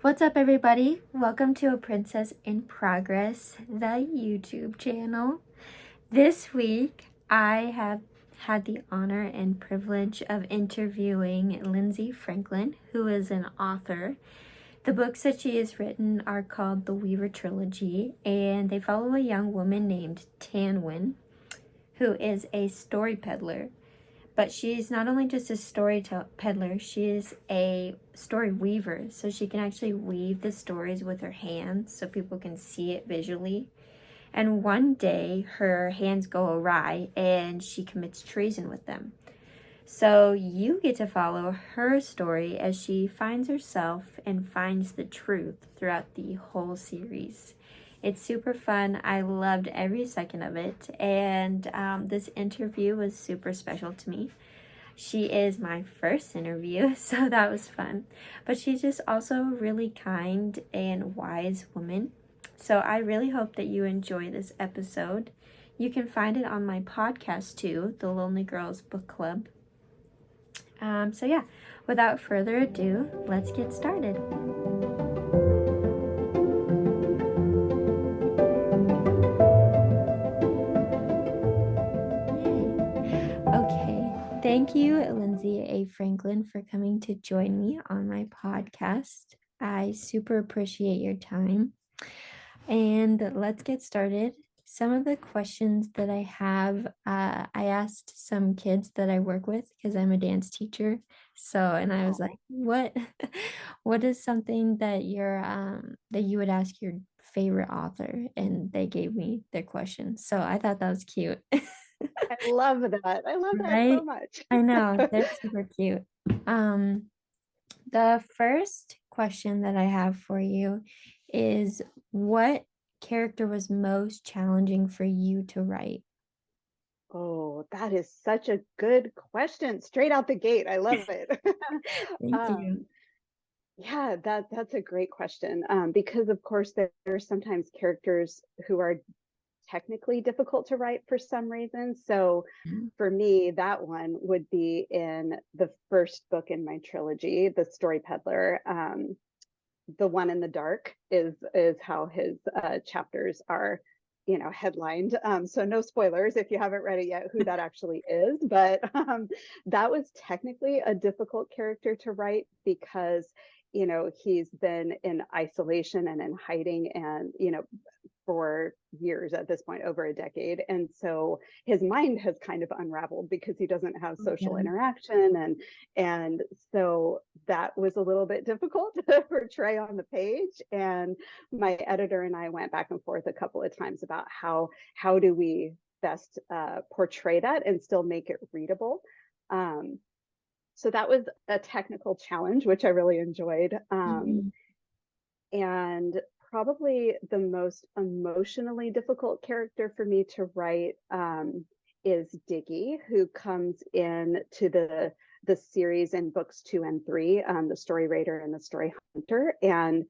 What's up, everybody? Welcome to A Princess in Progress, the YouTube channel. This week, I have had the honor and privilege of interviewing Lindsay Franklin, who is an author. The books that she has written are called the Weaver Trilogy, and they follow a young woman named Tanwin, who is a story peddler. But she's not only just a story peddler, she is a story weaver. So she can actually weave the stories with her hands so people can see it visually. And one day her hands go awry and she commits treason with them. So you get to follow her story as she finds herself and finds the truth throughout the whole series. It's super fun. I loved every second of it, and this interview was super special to me. She is my first interview, so that was fun. But she's just also a really kind and wise woman. So I really hope that you enjoy this episode. You can find it on my podcast too, the Lonely Girls Bookclub. So yeah, without further ado, let's get started. Okay, thank you, Lindsay A. Franklin, for coming to join me on my podcast. I super appreciate your time. And let's get started. Some of the questions that I have, I asked some kids that I work with because I'm a dance teacher. So, and I was like, what is something that that you would ask your favorite author? And they gave me their questions. So I thought that was cute. I love that. I love that Right? so much. I know, they're super cute. Um, the first question that I have for you is, what character was most challenging for you to write? Oh, that is such a good question. Straight out the gate. I love it. Thank you. um, yeah, that's a great question. Because of course there are sometimes characters who are technically difficult to write for some reason. So for me, that one would be in the first book in my trilogy, The Story Peddler. The One in the Dark is how his chapters are, headlined. So no spoilers if you haven't read it yet who that actually is, but that was technically a difficult character to write because he's been in isolation and in hiding, and for years at this point, over a decade. And so his mind has kind of unraveled because he doesn't have social Yeah. interaction. And so that was a little bit difficult to portray on the page. And my editor and I went back and forth a couple of times about how do we best portray that and still make it readable. So that was a technical challenge, which I really enjoyed. Mhm. And probably the most emotionally difficult character for me to write is Diggy, who comes in to the series in books 2 and 3, the Story Raider and the Story Hunter. And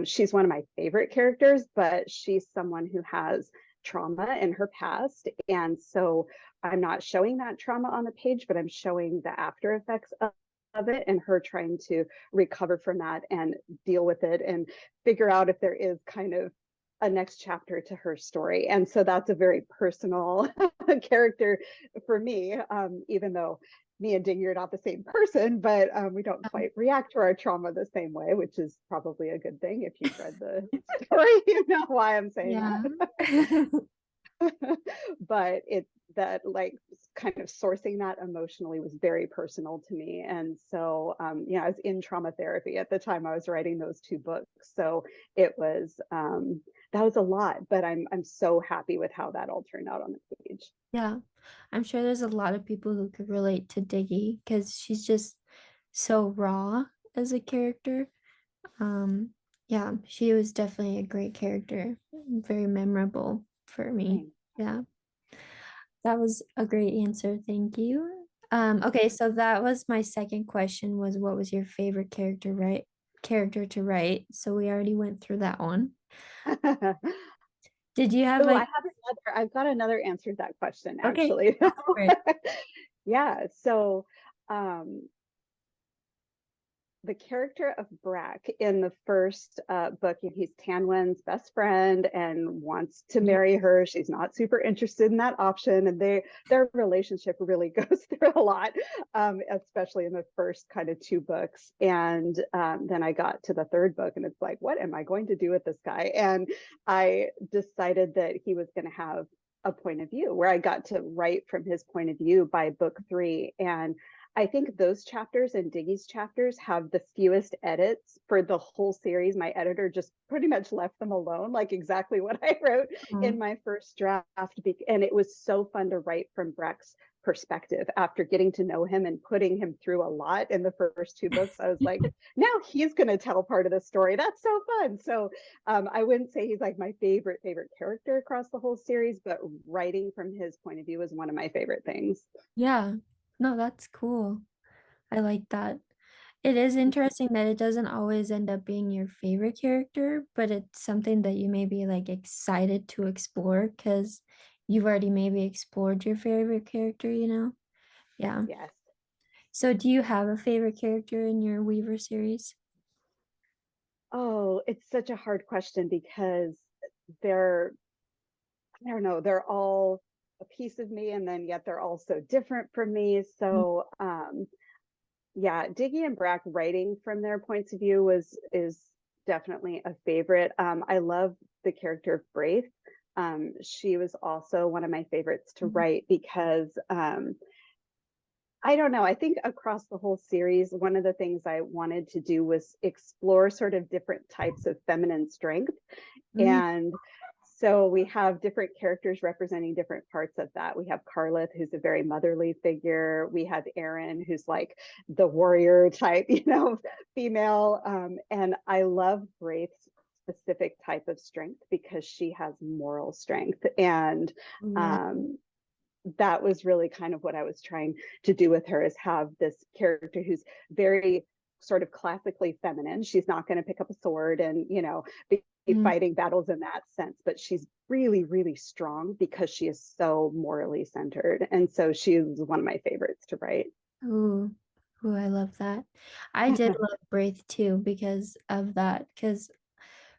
she's one of my favorite characters, but she's someone who has trauma in her past. And so I'm not showing that trauma on the page, but I'm showing the after effects of it, and her trying to recover from that and deal with it and figure out if there is kind of a next chapter to her story. And so that's a very personal character for me, even though me and Diggy are not the same person, but we don't quite react to our trauma the same way, which is probably a good thing. If you've read the story, you know why I'm saying Yeah. that. But it's that, like, kind of sourcing that emotionally was very personal to me. And so I was in trauma therapy at the time I was writing those 2 books, so it was that was a lot, but I'm so happy with how that all turned out on the page. Yeah. I'm sure there's a lot of people who could relate to Diggy because she's just so raw as a character. Um, yeah, she was definitely a great character, very memorable for me. Thanks. Yeah, that was a great answer. Thank you. Okay, so that was my second question, was what was your favorite character to write? So we already went through that one. Did you have Oh, like, I've got another answer to that question, okay, actually. go for it. Yeah, so um the character of Brack in the first book, he's Tanwen's best friend and wants to marry her. She's not super interested in that option, and their relationship really goes through a lot, especially in the first kind of two books. And then I got to the third book, and it's like, what am I going to do with this guy? And I decided that he was going to have a point of view where I got to write from his point of view by book 3. And I think those chapters and Diggy's chapters have the fewest edits for the whole series. My editor just pretty much left them alone, like exactly what I wrote in my first draft. And it was so fun to write from Breck's perspective after getting to know him and putting him through a lot in the first two books. I was like, now he's going to tell part of the story. That's so fun. So I wouldn't say he's like my favorite character across the whole series, but writing from his point of view is one of my favorite things. Yeah. No, that's cool. I like that. It is interesting that it doesn't always end up being your favorite character, but it's something that you may be like excited to explore because you've already maybe explored your favorite character, you know? Yeah. Yes. So do you have a favorite character in your Weaver series? Oh, it's such a hard question because they're, I don't know, they're all a piece of me, and then yet they're all so different from me. So yeah, Diggy and Brack writing from their points of view is definitely a favorite. I love the character of Braith. She was also one of my favorites to write because I don't know. I think across the whole series, one of the things I wanted to do was explore sort of different types of feminine strength. Mm, And so we have different characters representing different parts of that. We have Carlith, who's a very motherly figure. We have Erin, who's like the warrior type, female. And I love Braith's specific type of strength because she has moral strength. And yeah. um, that was really kind of what I was trying to do with her, is have this character who's very sort of classically feminine. She's not going to pick up a sword and, be Mm. fighting battles in that sense, but she's really, really strong because she is so morally centered. And so she was one of my favorites to write. Ooh, ooh, I love that. I did love Braith too because of that. Because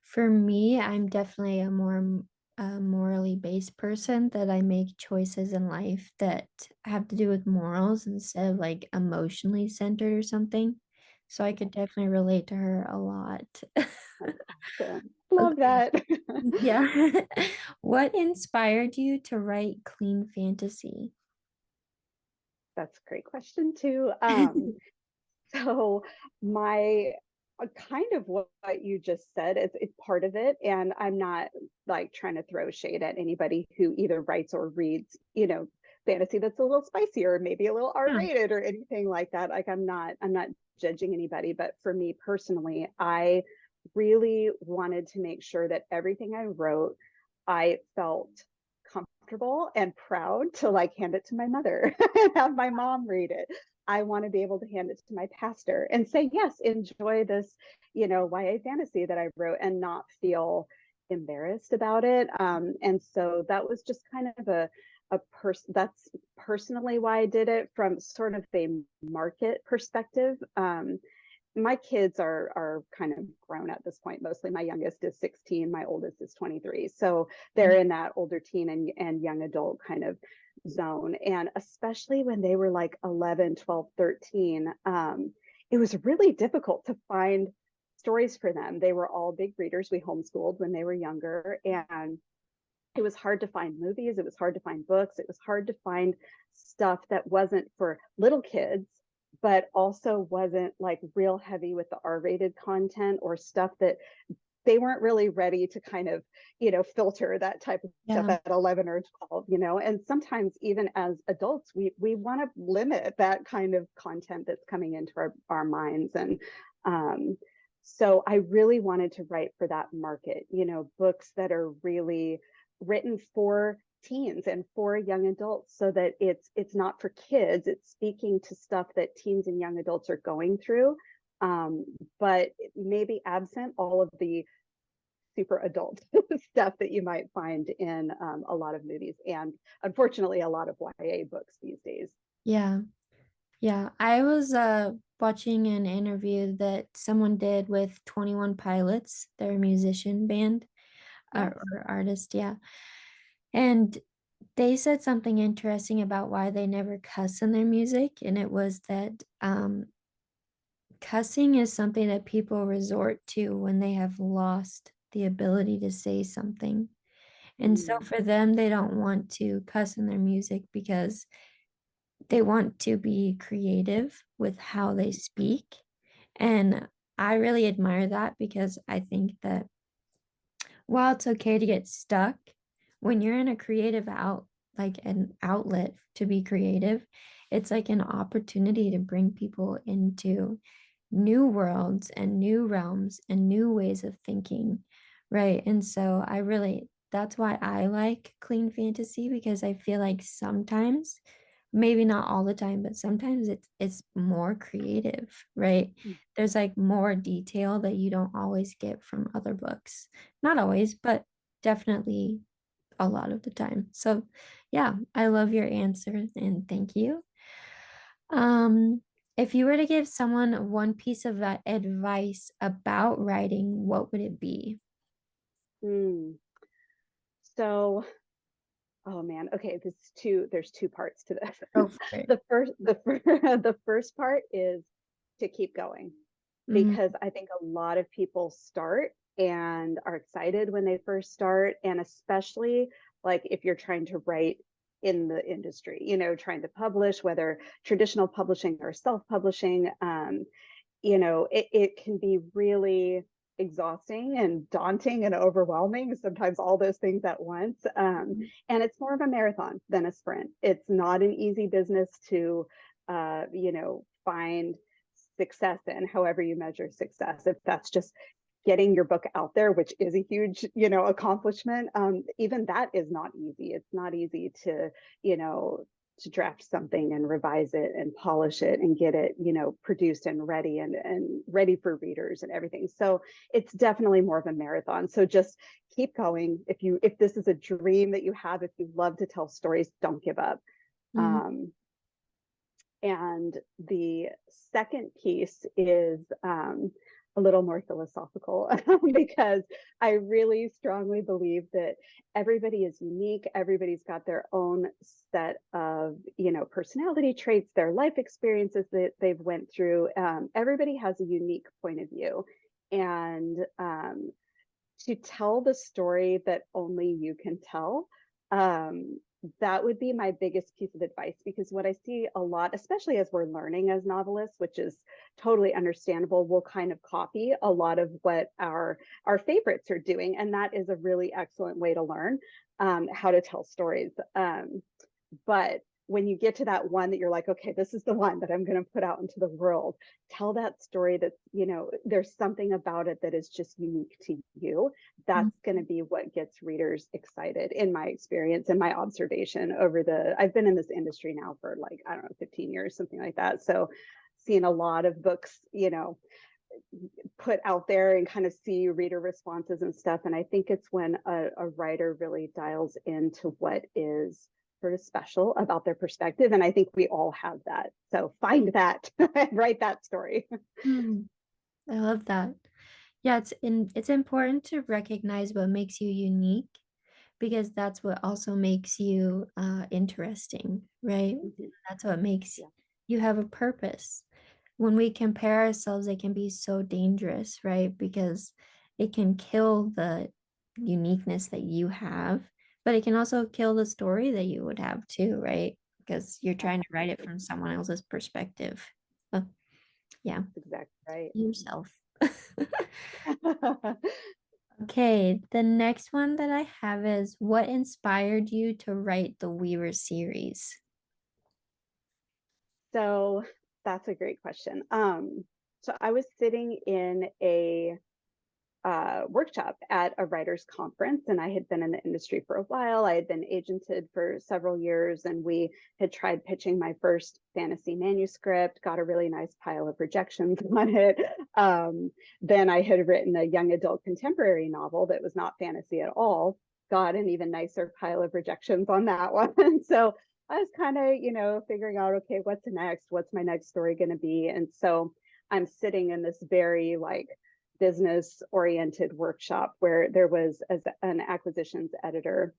for me, I'm definitely a more morally based person that I make choices in life that have to do with morals instead of like emotionally centered or something. So I could definitely relate to her a lot. So, love Okay. that. Yeah. What inspired you to write clean fantasy? That's a great question too. So my kind of what you just said is it's part of it. And I'm not like trying to throw shade at anybody who either writes or reads, fantasy that's a little spicier, maybe a little Yeah. R-rated or anything like that. Like I'm not judging anybody, but for me personally, I really wanted to make sure that everything I wrote, I felt comfortable and proud to like hand it to my mother and have my mom read it. I want to be able to hand it to my pastor and say, yes, enjoy this, YA fantasy that I wrote, and not feel embarrassed about it. And so that was just kind of a person, that's personally why I did it, from sort of a market perspective. My kids are kind of grown at this point. Mostly my youngest is 16, my oldest is 23. So they're in that older teen and young adult kind of zone. And especially when they were like 11, 12, 13, it was really difficult to find stories for them. They were all big readers. We homeschooled when they were younger, and it was hard to find movies. It was hard to find books. It was hard to find stuff that wasn't for little kids, but also wasn't like real heavy with the R-rated content, or stuff that they weren't really ready to kind of, filter that type of stuff Yeah. at 11 or 12, and sometimes even as adults, we want to limit that kind of content that's coming into our minds. And so I really wanted to write for that market, books that are really written for teens and for young adults, so that it's not for kids, it's speaking to stuff that teens and young adults are going through, but maybe absent all of the super adult stuff that you might find in a lot of movies, and unfortunately a lot of YA books these days. Yeah. Yeah, I was watching an interview that someone did with 21 Pilots, their musician band Yes. or artist, yeah. And they said something interesting about why they never cuss in their music, and it was that cussing is something that people resort to when they have lost the ability to say something. And so Mm, for them, they don't want to cuss in their music because they want to be creative with how they speak. And I really admire that because I think that while it's okay to get stuck, when you're in a creative like an outlet to be creative, it's like an opportunity to bring people into new worlds and new realms and new ways of thinking, right? And so that's why I like clean fantasy because I feel like sometimes, maybe not all the time, but sometimes it's more creative, right? mm, There's like more detail that you don't always get from other books. Not always, but definitely a lot of the time. So, yeah, I love your answer and thank you. If you were to give someone one piece of advice about writing, what would it be? mm. So, oh man, okay, there's two parts to this. Go for it. The first part is to keep going, Mm, because I think a lot of people start and are excited when they first start, and especially like if you're trying to write in the industry, trying to publish, whether traditional publishing or self-publishing, it can be really exhausting and daunting and overwhelming, sometimes all those things at once. And it's more of a marathon than a sprint. It's not an easy business to, find success in, however you measure success. If that's just getting your book out there, which is a huge, accomplishment, even that is not easy. It's not easy you know, to draft something and revise it and polish it and get it, produced and ready for readers and everything. So it's definitely more of a marathon. So just keep going. If this is a dream that you have, if you love to tell stories, don't give up. mm, Um, and the second piece is a little more philosophical because I really strongly believe that everybody is unique. Everybody's got their own set of, personality traits, their life experiences that they've went through. Everybody has a unique point of view. And to tell the story that only you can tell, that would be my biggest piece of advice, because what I see a lot, especially as we're learning as novelists, which is totally understandable, we'll kind of copy a lot of what our favorites are doing, and that is a really excellent way to learn how to tell stories. But when you get to that one that you're like, okay, this is the one that I'm going to put out into the world, tell that story that, there's something about it that is just unique to you. mm, That's going to be what gets readers excited, in my experience and my observation I've been in this industry now for like, I don't know, 15 years, something like that. So seeing a lot of books, put out there and kind of see reader responses and stuff. And I think it's when a writer really dials into what is sort of special about their perspective. And I think we all have that. So find that and write that story. mm. I love that. Yeah, it's important to recognize what makes you unique because that's what also makes you interesting, right? Mhm. That's what makes Yeah, you have a purpose. When we compare ourselves, it can be so dangerous, right? Because it can kill the uniqueness that you have, but it can also kill the story that you would have too, right? Because you're trying to write it absolutely. from someone else's perspective. Uh, yeah, That's exactly right. yourself. Okay, the next one that I have is what inspired you to write the Weaver series? So that's a great question. So I was sitting in a workshop at a writers conference, and I had been in the industry for a while. I had been agented for several years, and we had tried pitching my first fantasy manuscript, got a really nice pile of rejections on it. Then I had written a young adult contemporary novel that was not fantasy at all, got an even nicer pile of rejections on that one. So I was kind of, figuring out, okay, what's next? What's my next story going to be? And so I'm sitting in this very like business oriented workshop where there was an acquisitions editor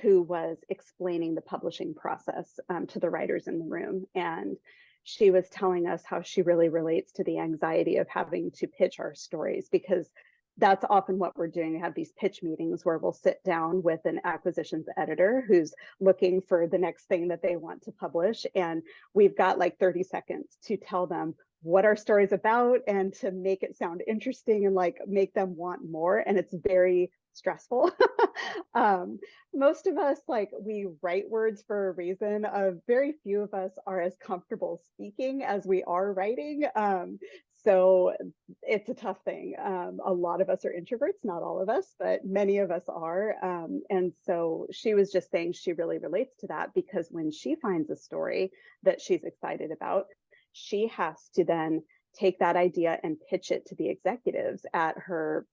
who was explaining the publishing process to the writers in the room. And she was telling us how she really relates to the anxiety of having to pitch our stories, because that's often what we're doing. We have these pitch meetings where we'll sit down with an acquisitions editor who's looking for the next thing that they want to publish. And we've got like 30 seconds to tell them what our story's about and to make it sound interesting and like make them want more. And it's very stressful. um, Most of us, like, we write words for a reason. Very few of us are as comfortable speaking as we are writing. So it's a tough thing. A lot of us are introverts, not all of us, but many of us are. And so she was just saying she really relates to that, because when she finds a story that she's excited about, she has to then take that idea and pitch it to the executives at her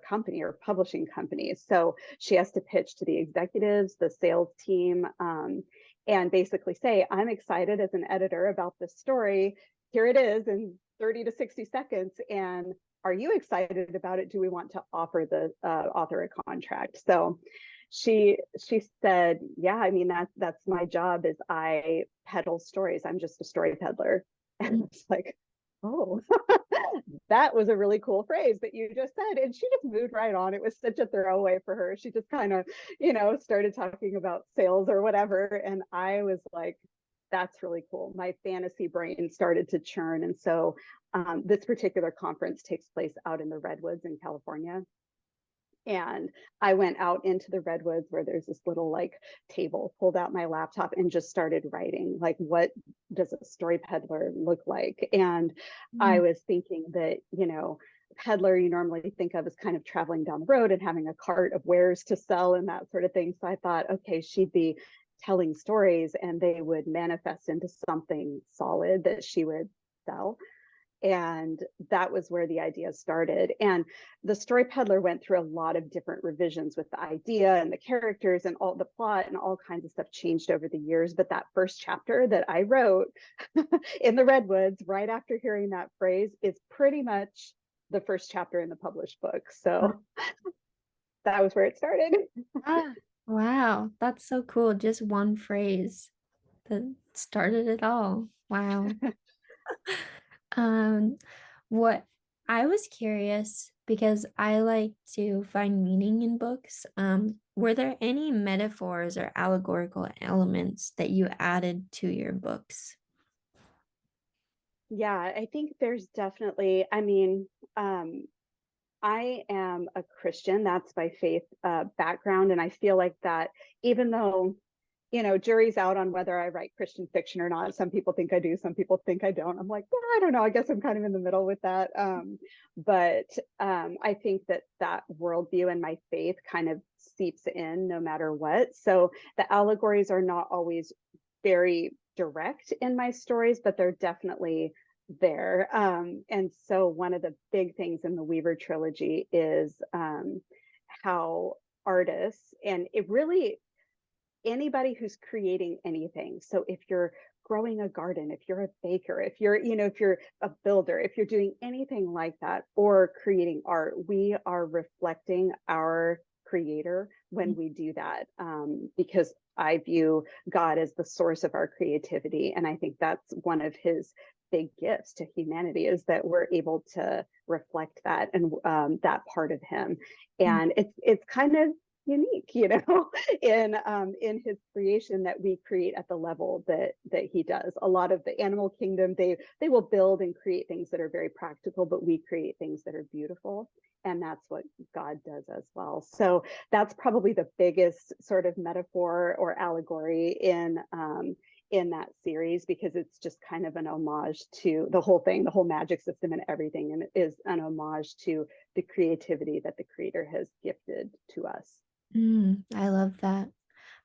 company or publishing company. So she has to pitch to the executives, the sales team, and basically say, I'm excited as an editor about this story. Here it is in 30 to 60 seconds. And are you excited about it? Do we want to offer the author a contract? So she said, yeah, I mean, that's my job, is I peddle stories. I'm just a story peddler. And it's like, oh, that was a really cool phrase that you just said. And she just moved right on. It was such a throwaway for her. She just kind of, started talking about sales or whatever. And I was like, that's really cool. My fantasy brain started to churn. And so this particular conference takes place out in the Redwoods in California. And I went out into the redwoods where there's this little like table, pulled out my laptop and just started writing, like, what does a story peddler look like? And I was thinking that, peddler you normally think of as kind of traveling down the road and having a cart of wares to sell and that sort of thing. So I thought, okay, she'd be telling stories and they would manifest into something solid that she would sell. And that was where the idea started. And the story peddler went through a lot of different revisions with the idea and the characters, and all the plot and all kinds of stuff changed over the years. But that first chapter that I wrote in the Redwoods, right after hearing that phrase, is pretty much the first chapter in the published book. So that was where it started. Ah, wow, that's so cool. Just one phrase that started it all. Wow. Um, what I was curious because I like to find meaning in books. Were there any metaphors or allegorical elements that you added to your books? Yeah, I think there's definitely, I am a Christian. That's my faith background. And I feel like that, even though, jury's out on whether I write Christian fiction or not. Some people think I do, some people think I don't. I'm like, I don't know. I guess I'm kind of in the middle with that. But I think that worldview and my faith kind of seeps in no matter what. So the allegories are not always very direct in my stories, but they're definitely there. And so one of the big things in the Weaver Trilogy is how artists, and it really, anybody who's creating anything. So if you're growing a garden, if you're a baker, if you're, if you're a builder, if you're doing anything like that, or creating art, we are reflecting our creator when we do that, because I view God as the source of our creativity. And I think that's one of his big gifts to humanity, is that we're able to reflect that and that part of him. And it's kind of unique, in his creation, that we create at the level that he does. A lot of the animal kingdom, they will build and create things that are very practical, but we create things that are beautiful. And that's what God does as well. So that's probably the biggest sort of metaphor or allegory in that series, because it's just kind of an homage to the whole thing, the whole magic system and everything, and it is an homage to the creativity that the creator has gifted to us. I love that.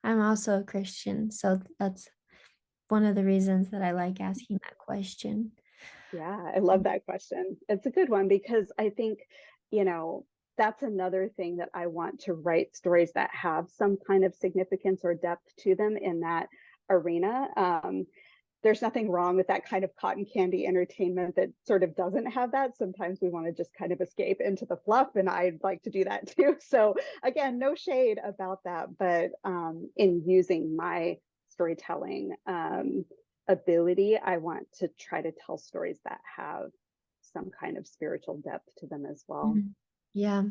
I'm also a Christian, so that's one of the reasons that I like asking that question. Yeah, I love that question. It's a good one, because I think, that's another thing that I want to write stories that have some kind of significance or depth to them, in that arena. There's nothing wrong with that kind of cotton candy entertainment that sort of doesn't have that. Sometimes we want to just kind of escape into the fluff, and I'd like to do that too. So again, no shade about that, but in using my storytelling ability, I want to try to tell stories that have some kind of spiritual depth to them as well. Yeah.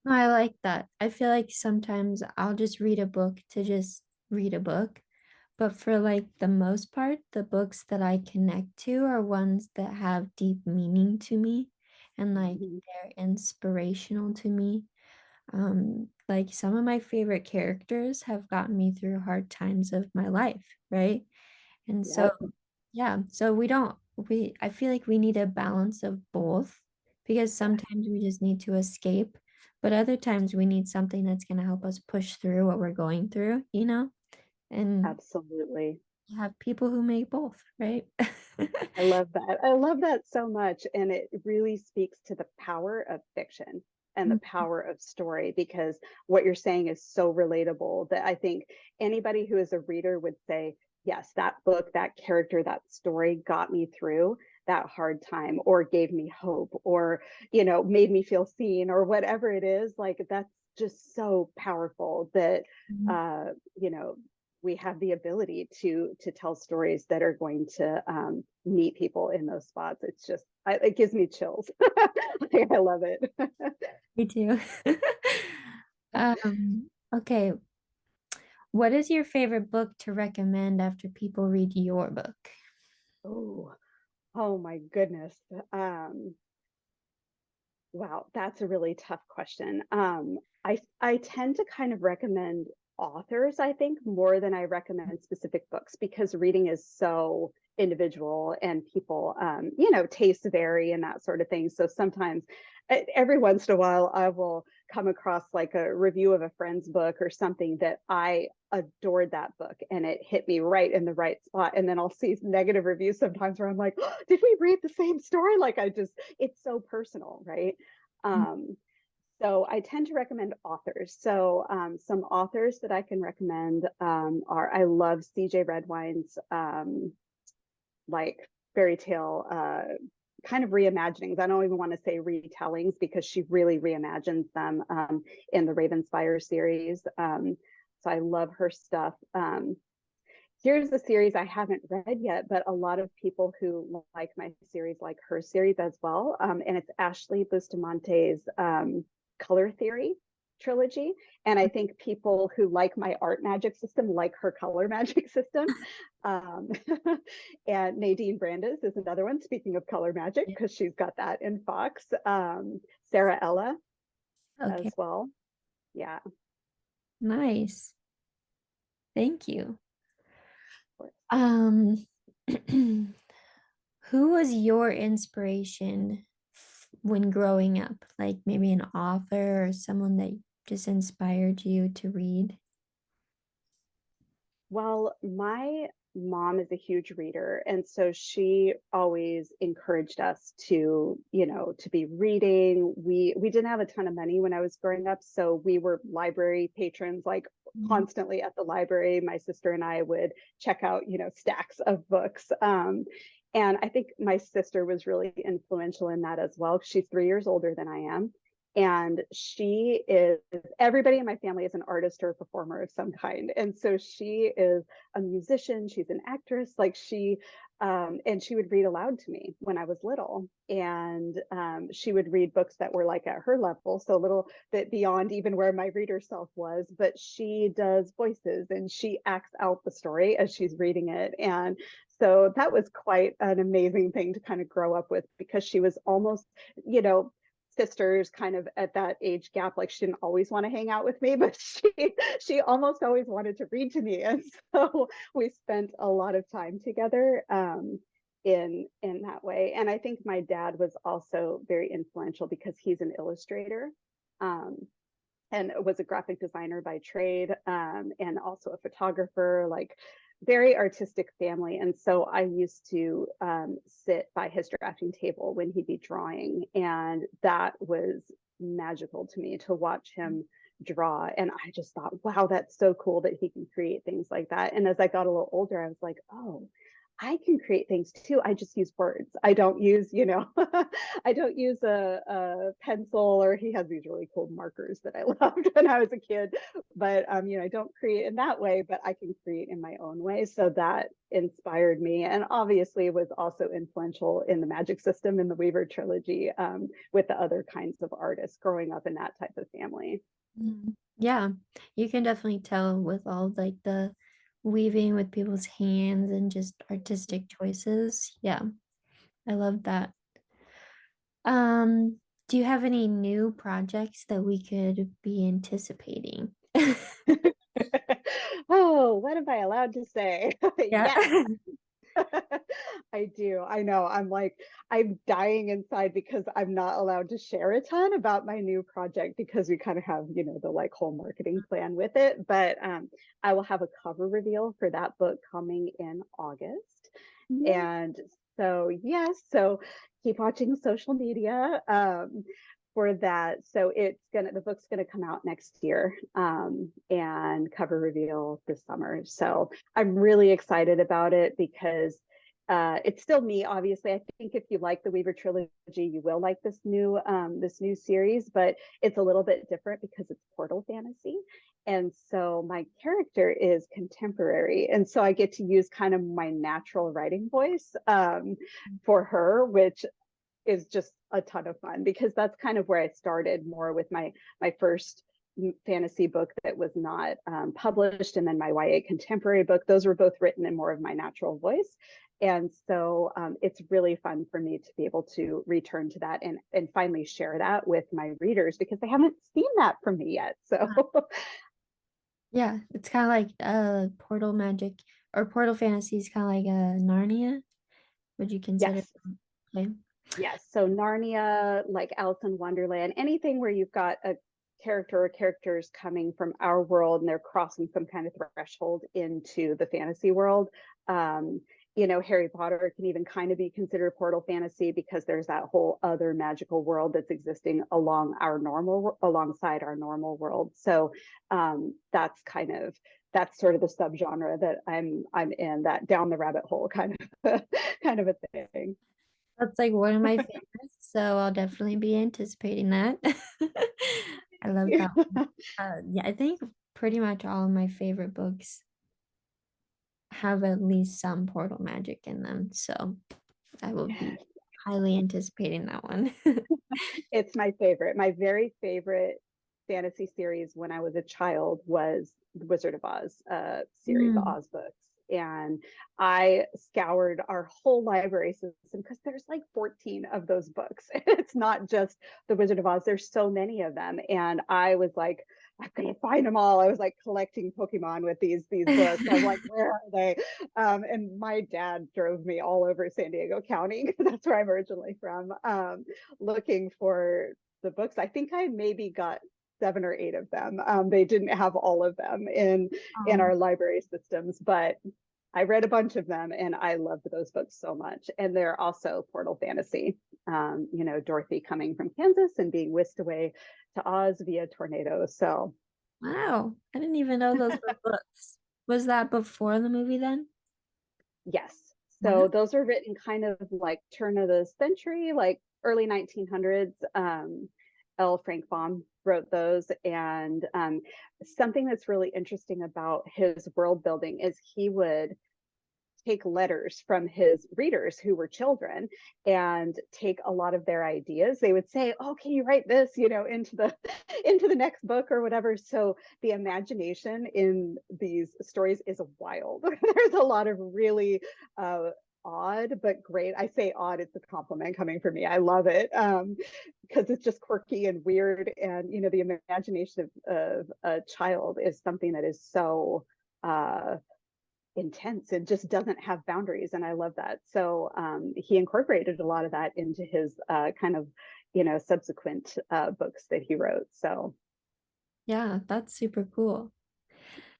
No, I like that. I feel like sometimes I'll just read a book to just read a book. But for like the most part, the books that I connect to are ones that have deep meaning to me and like Mhm. they're inspirational to me. Like some of my favorite characters have gotten me through hard times of my life, right? And so, Yep, yeah, so I feel like we need a balance of both because sometimes we just need to escape, but other times we need something that's going to help us push through what we're going through, you know? And absolutely. you have people who make both, right? I love that. I love that so much. And it really speaks to the power of fiction and the power of story, because what you're saying is so relatable that I think anybody who is a reader would say, yes, that book, that character, that story got me through that hard time, or gave me hope, or, made me feel seen, or whatever it is. Like, that's just so powerful that, Mhm. uh, you know, we have the ability to tell stories that are going to meet people in those spots. It's just, it gives me chills. I love it. Me too. Okay. What is your favorite book to recommend after people read your book? Oh, oh my goodness. Um, wow, that's a really tough question. I tend to kind of recommend authors, I think, more than I recommend specific books, because reading is so individual, and people, tastes vary and that sort of thing. So sometimes, every once in a while, I will come across like a review of a friend's book or something that I adored that book, and it hit me right in the right spot. And then I'll see negative reviews sometimes where I'm like, oh, did we read the same story? Like, it's so personal, right? Um, so I tend to recommend authors. So some authors that I can recommend are, I love CJ Redwine's like fairy tale kind of reimaginings. I don't even want to say retellings, because she really reimagines them in the Ravenspire series. So I love her stuff. Here's the series I haven't read yet, but a lot of people who like my series like her series as well. And it's Ashley Bustamante's Color Theory trilogy. And I think people who like my art magic system like her color magic system. Um, and Nadine Brandes is another one, speaking of color magic, Yeah. because she's got that in Fox. Sarah Ella Okay, as well. Yeah. nice. Thank you. Of course. Um, who was your inspiration when growing up? Like maybe an author or someone that just inspired you to read? Well, my mom is a huge reader, and so she always encouraged us to be reading. We didn't have a ton of money when I was growing up, so we were library patrons, like Mhm. constantly at the library. My sister and I would check out, stacks of books. And I think my sister was really influential in that as well. She's 3 years older than I am. And she is, everybody in my family is an artist or a performer of some kind. And so she is a musician, she's an actress, and she would read aloud to me when I was little. And she would read books that were like at her level, so a little bit beyond even where my reader self was. But she does voices and she acts out the story as she's reading it. And so that was quite an amazing thing to kind of grow up with, because she was almost, you know, sisters kind of at that age gap. Like, she didn't always want to hang out with me, but she almost always wanted to read to me. And so we spent a lot of time together in that way. And I think my dad was also very influential, because he's an illustrator. Um, and was a graphic designer by trade, and also a photographer, like very artistic family. And so I used to sit by his drafting table when he'd be drawing, and that was magical to me to watch him draw. And I just thought, wow, that's so cool that he can create things like that. And as I got a little older, I was like, oh, I can create things too. I just use words. I don't use, I don't use a pencil, or he has these really cool markers that I loved when I was a kid. But I don't create in that way, but I can create in my own way. So that inspired me, and obviously was also influential in the magic system in the Weaver Trilogy, with the other kinds of artists growing up in that type of family. Yeah, you can definitely tell with all like the weaving with people's hands and just artistic choices. Yeah, I love that. Um, do you have any new projects that we could be anticipating? Oh, what am I allowed to say? Yeah. Yes. I do. I know. I'm dying inside because I'm not allowed to share a ton about my new project, because we kind of have, the like whole marketing plan with it. But I will have a cover reveal for that book coming in August. Yeah. And so, yes, so keep watching social media. For that. So the book's gonna come out next year, and cover reveal this summer. So I'm really excited about it because it's still me, obviously. I think if you like the Weaver Trilogy, you will like this new series, but it's a little bit different because it's portal fantasy. And so my character is contemporary. And so I get to use kind of my natural writing voice, for her, which is just a ton of fun, because that's kind of where I started more with my first fantasy book that was not published, and then my YA contemporary book. Those were both written in more of my natural voice. And so it's really fun for me to be able to return to that, and finally share that with my readers, because they haven't seen that from me yet. So Yeah, it's kind of like Portal Magic or Portal Fantasy is kind of like a Narnia. Would you consider? yes. Okay. Yes. So Narnia, like Alice in Wonderland, anything where you've got a character or characters coming from our world and they're crossing some kind of threshold into the fantasy world. Harry Potter can even kind of be considered portal fantasy, because there's that whole other magical world that's existing alongside our normal world. So that's sort of the subgenre that I'm in, that down the rabbit hole kind of kind of a thing. That's like one of my favorites, so I'll definitely be anticipating that. I love that one. Yeah, I think pretty much all of my favorite books have at least some portal magic in them, so I will be highly anticipating that one. It's my favorite. My very favorite fantasy series when I was a child was the Wizard of Oz series, the Mm. Oz books. And I scoured our whole library system, because there's like 14 of those books. It's not just the Wizard of Oz, there's so many of them. And I was like, I'm gonna find them all. I was like collecting Pokemon with these books. I'm like, where are they? And my dad drove me all over San Diego County, because that's where I'm originally from, looking for the books. I think I maybe got 7 or 8 of them. They didn't have all of them in Oh, our library systems, but I read a bunch of them and I loved those books so much. And they're also portal fantasy. Dorothy coming from Kansas and being whisked away to Oz via tornado. So wow. I didn't even know those were books. Was that before the movie then? yes. So Wow. those are written kind of like turn of the century, like early 1900s. L. Frank Baum wrote those. And something that's really interesting about his world building is he would take letters from his readers who were children and take a lot of their ideas. They would say, oh, can you write this, into the into the next book or whatever. So the imagination in these stories is wild. There's a lot of really odd but great. I say odd, it's a compliment coming from me. I love it, because it's just quirky and weird. And the imagination of a child is something that is so intense and just doesn't have boundaries, and I love that. So he incorporated a lot of that into his kind of subsequent books that he wrote. So Yeah, that's super cool.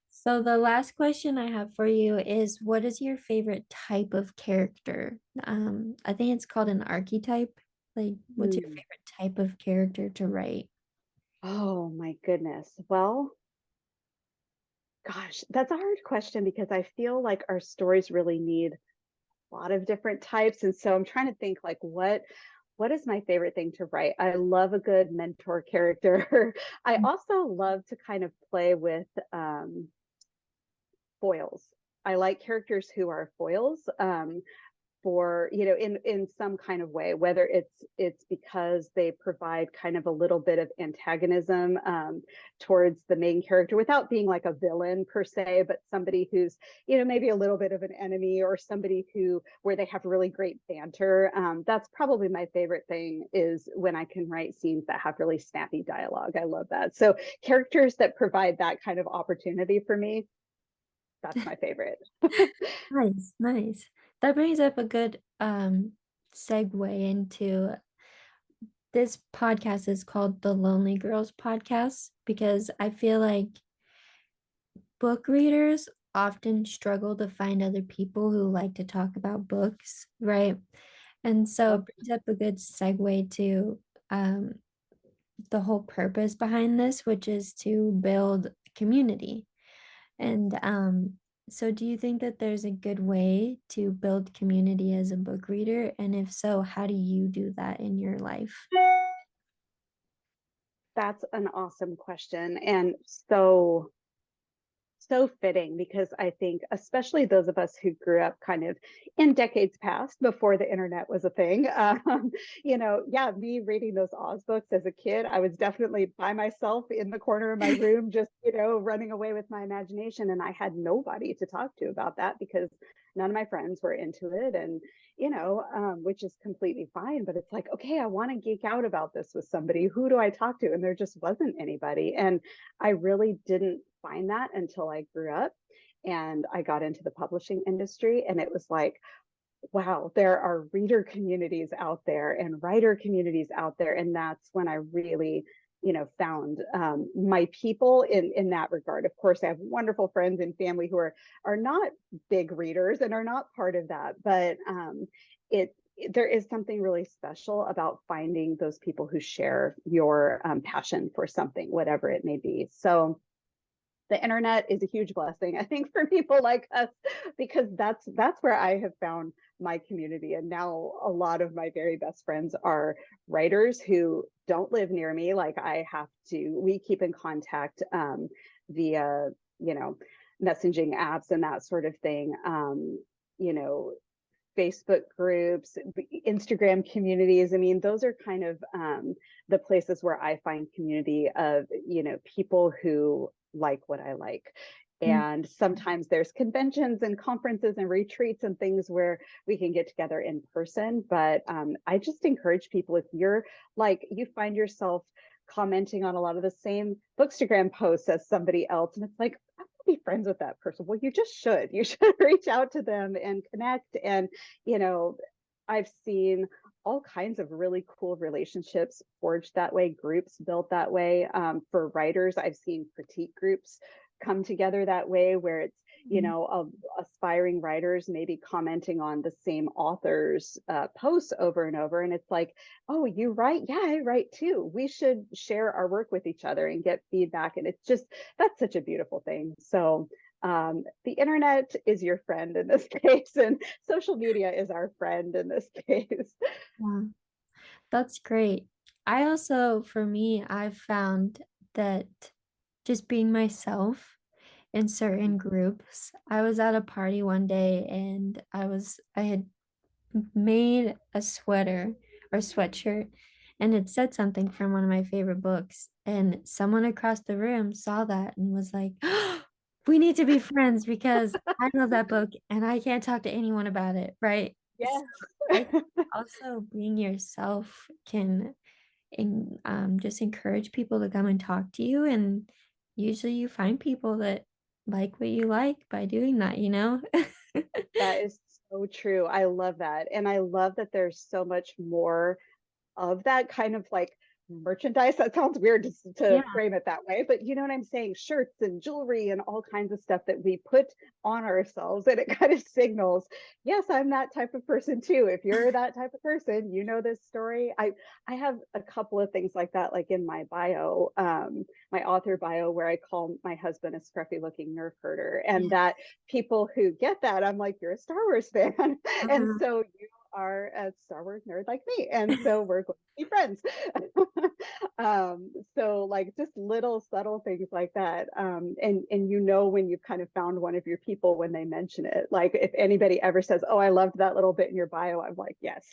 So the last question I have for you is what is your favorite type of character? I think it's called an archetype. Like, what's your hmm. favorite type of character to write? Oh my goodness. Well, gosh, that's a hard question because I feel like our stories really need a lot of different types. And so I'm trying to think like what is my favorite thing to write? I love a good mentor character. I also love to kind of play with foils. I like characters who are foils. For in some kind of way, whether it's because they provide kind of a little bit of antagonism towards the main character without being like a villain per se, but somebody who's maybe a little bit of an enemy, or somebody who where they have really great banter. That's probably my favorite thing, is when I can write scenes that have really snappy dialogue. I love that. So characters that provide that kind of opportunity for me, that's my favorite. Nice, nice. That brings up a good segue into this podcast is called the Lonely Girls Podcast because I feel like book readers often struggle to find other people who like to talk about books, right? And so it Yep. brings up a good segue to um, the whole purpose behind this, which is to build community. And so do you think that there's a good way to build community as a book reader? And if so, how do you do that in your life? That's an awesome question, and so fitting, because I think especially those of us who grew up kind of in decades past before the internet was a thing, yeah, me reading those Oz books as a kid, I was definitely by myself in the corner of my room, just running away with my imagination, and I had nobody to talk to about that because none of my friends were into it, and which is completely fine. But it's like, okay, I want to geek out about this with somebody. Who do I talk to? And there just wasn't anybody, and I really didn't find that until I grew up and I got into the publishing industry. And it was like, wow, there are reader communities out there and writer communities out there. And that's when I really, found my people in that regard. Of course, I have wonderful friends and family who are not big readers and are not part of that, but it there is something really special about finding those people who share your passion for something, whatever it may be. So the internet is a huge blessing, I think, for people like us, because that's where I have found my community. And now a lot of my very best friends are writers who don't live near me. Like, we keep in contact via, messaging apps and that sort of thing. You know, Facebook groups, Instagram communities. I mean, those are kind of the places where I find community of, people who like what I like. Mm. And sometimes there's conventions and conferences and retreats and things where we can get together in person. But I just encourage people, if you're like, you find yourself commenting on a lot of the same Bookstagram posts as somebody else, and it's like, be friends with that person. Well, you should reach out to them and connect. And you know I've seen all kinds of really cool relationships forged that way, groups built that way. For writers, I've seen critique groups come together that way, where it's aspiring writers maybe commenting on the same author's posts over and over, and it's like, oh, you write? Yeah, I write too. We should share our work with each other and get feedback. And it's just, that's such a beautiful thing. So the internet is your friend in this case, and social media is our friend in this case. Yeah, that's great. I also, for me, I've found that just being myself in certain groups. I was at a party one day and I had made a sweater or sweatshirt and it said something from one of my favorite books. And someone across the room saw that and was like, we need to be friends because I love that book and I can't talk to anyone about it, right? So Yes. I think also being yourself can just encourage people to come and talk to you. And usually you find people that like what you like by doing that, you know? That is so true. I love that. And I love that there's so much more of that kind of like merchandise. That sounds weird to Yeah. frame it that way, but you know what I'm saying? Shirts and jewelry and all kinds of stuff that we put on ourselves, and it kind of signals, yes, I'm that type of person too. If you're that type of person, you know this story. I have a couple of things like that, like in my bio, my author bio, where I call my husband a scruffy looking nerf herder, and that people who get that, I'm like, you're a Star Wars fan, and Uh-huh. so you are a Star Wars nerd like me, and so we're going to be friends. So like just little subtle things like that, and you know when you've kind of found one of your people when they mention it. Like if anybody ever says, "Oh, I loved that little bit in your bio," I'm like, "Yes,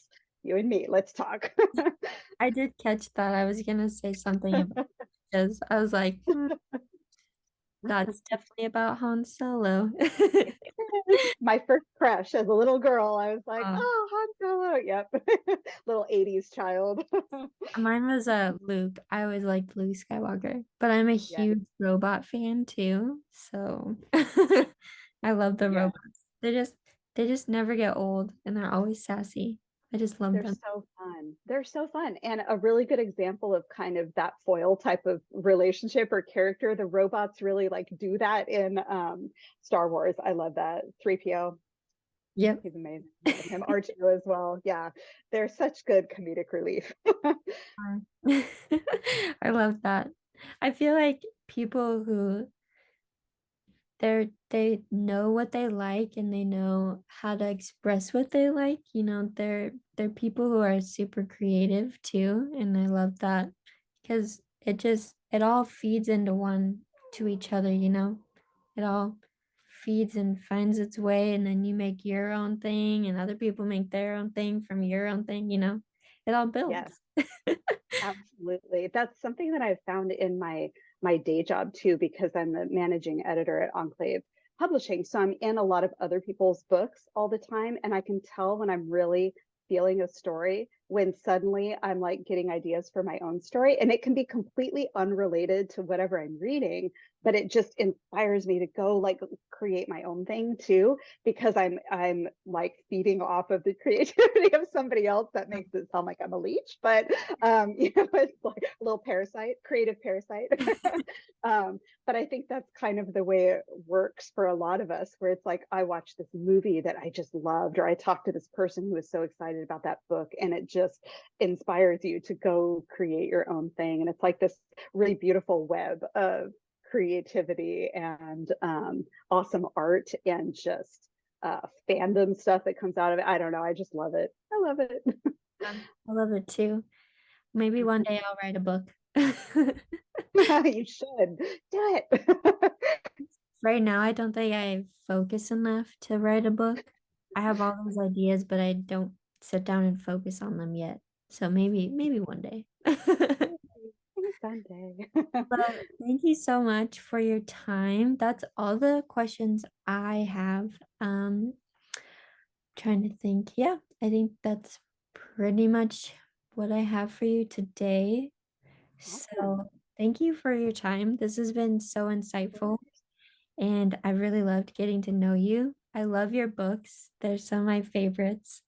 you and me, let's talk." I did catch that. I was gonna say something about because I was like, that's definitely about Han Solo. My first crush as a little girl, I was like, Oh, "Oh, Han Solo." Yep. Little 80s child. mine was Luke. I always liked Luke Skywalker, but I'm a Yeah. huge robot fan too. So I love the Yeah. robots. They just never get old and they're always sassy. I just love They're them. so fun. They're so fun. And a really good example of kind of that foil type of relationship or character. The robots really like do that in Star Wars. I love that. 3PO, Yep. he's amazing. I love him. R2 as well. Yeah. They're such good comedic relief. I love that. I feel like people who they know what they like and they know how to express what they like. They're people who are super creative too, and I love that because it all feeds into one to each other. It all feeds and finds its way, and then you make your own thing and other people make their own thing from your own thing. It all Yes. builds. Absolutely. That's something that I've found in my day job too, because I'm the managing editor at Enclave Publishing. So I'm in a lot of other people's books all the time, and I can tell when I'm really feeling a story when suddenly I'm like getting ideas for my own story, and it can be completely unrelated to whatever I'm reading, but it just inspires me to go like create my own thing too, because I'm like feeding off of the creativity of somebody else. That makes it sound like I'm a leech, but it's like a little parasite, creative parasite. But I think that's kind of the way it works for a lot of us, where it's like I watched this movie that I just loved, or I talked to this person who was so excited about that book, and it just inspires you to go create your own thing. And it's like this really beautiful web of creativity and awesome art and just fandom stuff that comes out of it. I don't know. I just love it. I love it. I love it too. Maybe one day I'll write a book. You should do it. Right now, I don't think I focus enough to write a book. I have all those ideas, but I don't sit down and focus on them yet. So maybe one day. Sunday. But thank you so much for your time. That's all the questions I have. Trying to think. Yeah, I think that's pretty much what I have for you today. Awesome. So thank you for your time. This has been so insightful. And I really loved getting to know you. I love your books. They're some of my favorites.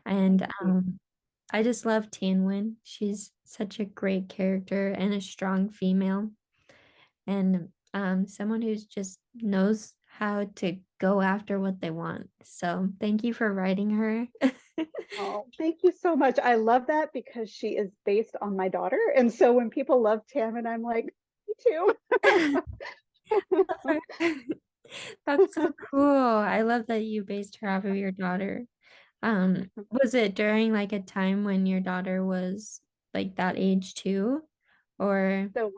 And Thank you. I just love Tanwin. She's such a great character and a strong female and someone who's just knows how to go after what they want. So thank you for writing her. Oh, thank you so much. I love that because she is based on my daughter. And so when people love Tam, I'm like, me too. That's so cool. I love that you based her off of your daughter. Was it during like a time when your daughter was like that age too? Or So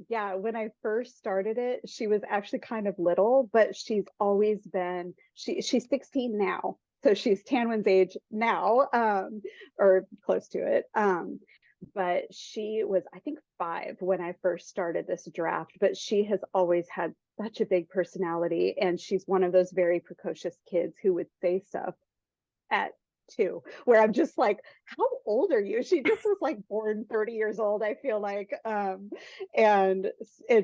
yeah, when I first started it, she was actually kind of little, but she's always been she's 16 now. So she's Tanwin's age now, or close to it. But she was, I think, 5 when I first started this draft, but she has always had such a big personality, and she's one of those very precocious kids who would say stuff at 2, where I'm just like, how old are you? She just was like born 30 years old, I feel like. And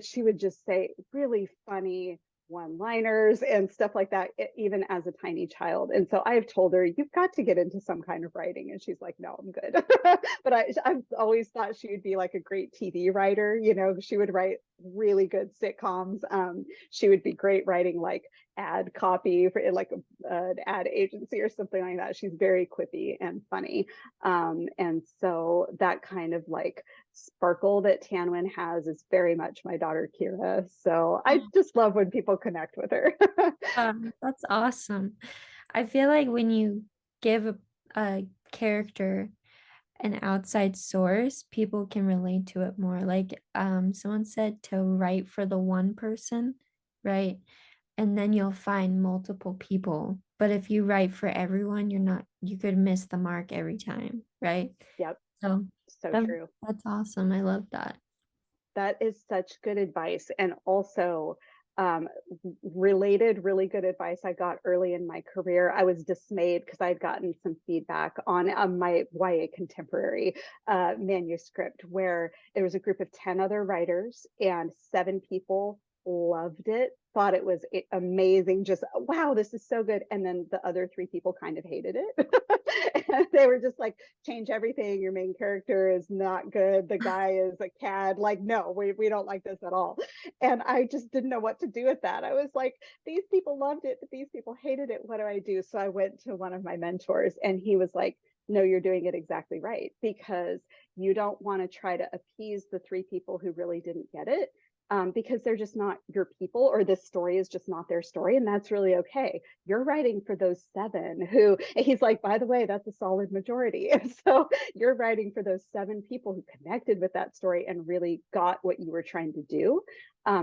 she would just say really funny, one-liners and stuff like that, even as a tiny child. And so I've told her, you've got to get into some kind of writing. And she's like, no, I'm good. But I've always thought she would be like a great TV writer. You know, she would write really good sitcoms. She would be great writing like ad copy for like an ad agency or something like that. She's very quippy and funny. And so that kind of like sparkle that Tanwin has is very much my daughter Kira. So I just love when people connect with her. That's awesome. I feel like when you give a character an outside source, people can relate to it more. Like someone said to write for the one person, right? And then you'll find multiple people. But if you write for everyone, you could miss the mark every time, right? Yep, So so that, true. that's awesome. I love that. That is such good advice. And also, um, related, really good advice I got early in my career. I was dismayed because I'd gotten some feedback on my YA contemporary manuscript where there was a group of 10 other writers and 7 people loved it, thought it was amazing, just wow, this is so good. And then the other 3 people kind of hated it. And they were just like, change everything. Your main character is not good. The guy is a cad. Like, no, we don't like this at all. And I just didn't know what to do with that. I was like, these people loved it, but these people hated it. What do I do? So I went to one of my mentors and he was like, no, you're doing it exactly right, because you don't want to try to appease the 3 people who really didn't get it. Because they're just not your people, or this story is just not their story, and that's really okay. You're writing for those 7 who, he's like, by the way, that's a solid majority. And so you're writing for those 7 people who connected with that story and really got what you were trying to do.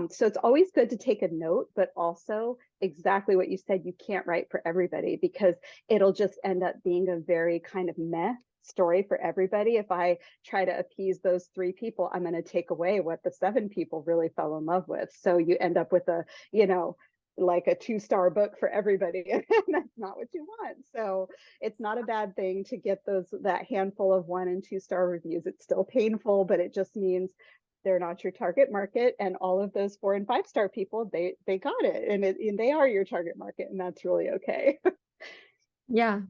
So it's always good to take a note, but also exactly what you said, you can't write for everybody because it'll just end up being a very kind of meh story for everybody. If I try to appease those 3 people, I'm going to take away what the 7 people really fell in love with. So you end up with a, you know, like a 2-star book for everybody, and that's not what you want. So it's not a bad thing to get that handful of 1 and 2-star reviews. It's still painful, but it just means they're not your target market, and all of those 4 and 5-star people, they got it, and they are your target market, and that's really okay. Yeah.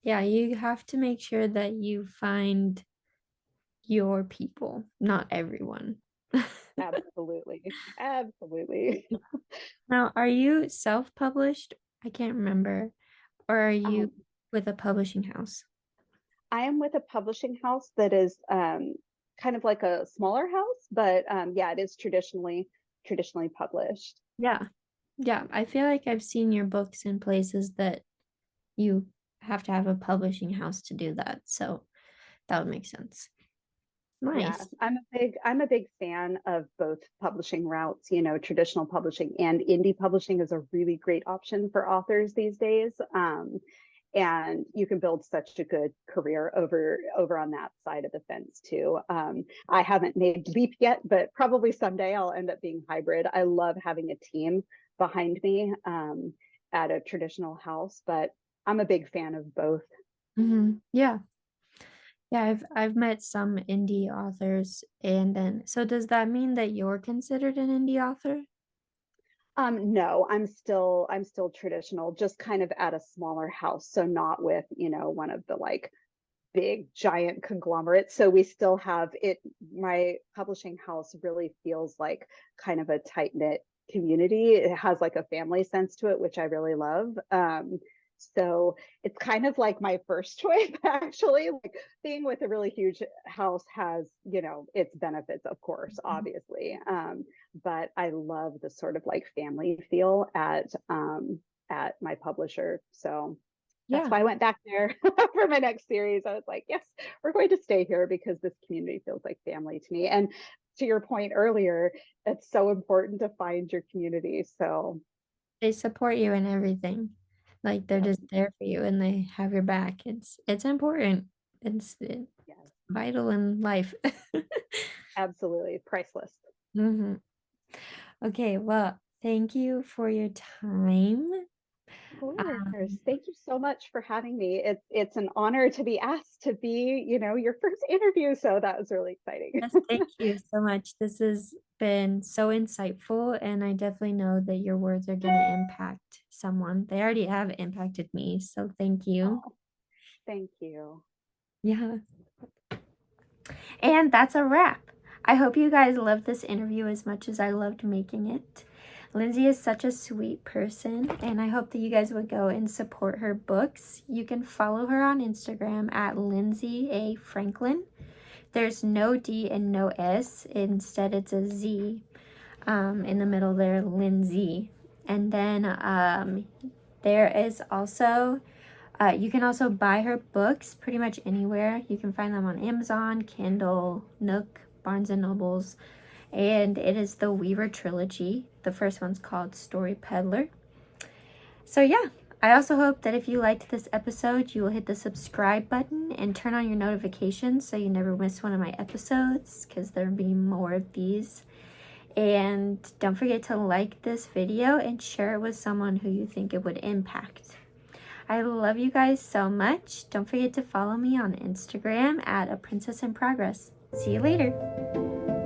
Yeah, you have to make sure that you find your people, not everyone. Absolutely, absolutely. Now, are you self-published? I can't remember. Or are um, you with a publishing house? I am with a publishing house that is kind of like a smaller house, but yeah, it is traditionally published. Yeah. Yeah, I feel like I've seen your books in places that you have to have a publishing house to do that. So that would make sense. Yeah, Nice. I'm a big fan of both publishing routes. You know, traditional publishing and indie publishing is a really great option for authors these days. And you can build such a good career over on that side of the fence too. I haven't made leap yet, but probably someday I'll end up being hybrid. I love having a team behind me at a traditional house, but I'm a big fan of both. Yeah. Yeah, I've met some indie authors, and then so does that mean that you're considered an indie author? No, I'm still traditional, just kind of at a smaller house, so not with, you know, one of the like big giant conglomerates. So we still have it. My publishing house really feels like kind of a tight knit community. It has like a family sense to it, which I really love. So it's kind of like my first choice, actually. Like being with a really huge house has, you know, its benefits, of course, obviously. But I love the sort of like family feel at my publisher. So that's Yeah. why I went back there for my next series. I was like, yes, we're going to stay here because this community feels like family to me. And to your point earlier, it's so important to find your community. So, They support you in everything. Like they're yep, just there for you and they have your back. It's important. It's yes, vital in life. absolutely priceless. hmm Okay, well, thank you for your time. Of course. Um, Thank you so much for having me. It's an honor to be asked to be, you know, your first interview. So that was really exciting. yes, thank you so much. This is been so insightful, and I definitely know that your words are going to impact someone. They already have impacted me, so thank you. Oh, thank you. Yeah. And that's a wrap. I hope you guys loved this interview as much as I loved making it. Lindsay is such a sweet person, and I hope that you guys would go and support her books. You can follow her on Instagram at Lindsay A. Franklin. There's no D and no S. Instead, it's a Z in the middle there, Lindsay. And then there is also, you can also buy her books pretty much anywhere. You can find them on Amazon, Kindle, Nook, Barnes & Nobles. And it is the Weaver Trilogy. The first one's called Story Peddler. So yeah, I also hope that if you liked this episode, you will hit the subscribe button and turn on your notifications so you never miss one of my episodes, because there'll be more of these. And don't forget to like this video and share it with someone who you think it would impact. I love you guys so much. Don't forget to follow me on Instagram at A Princess in Progress. See you later.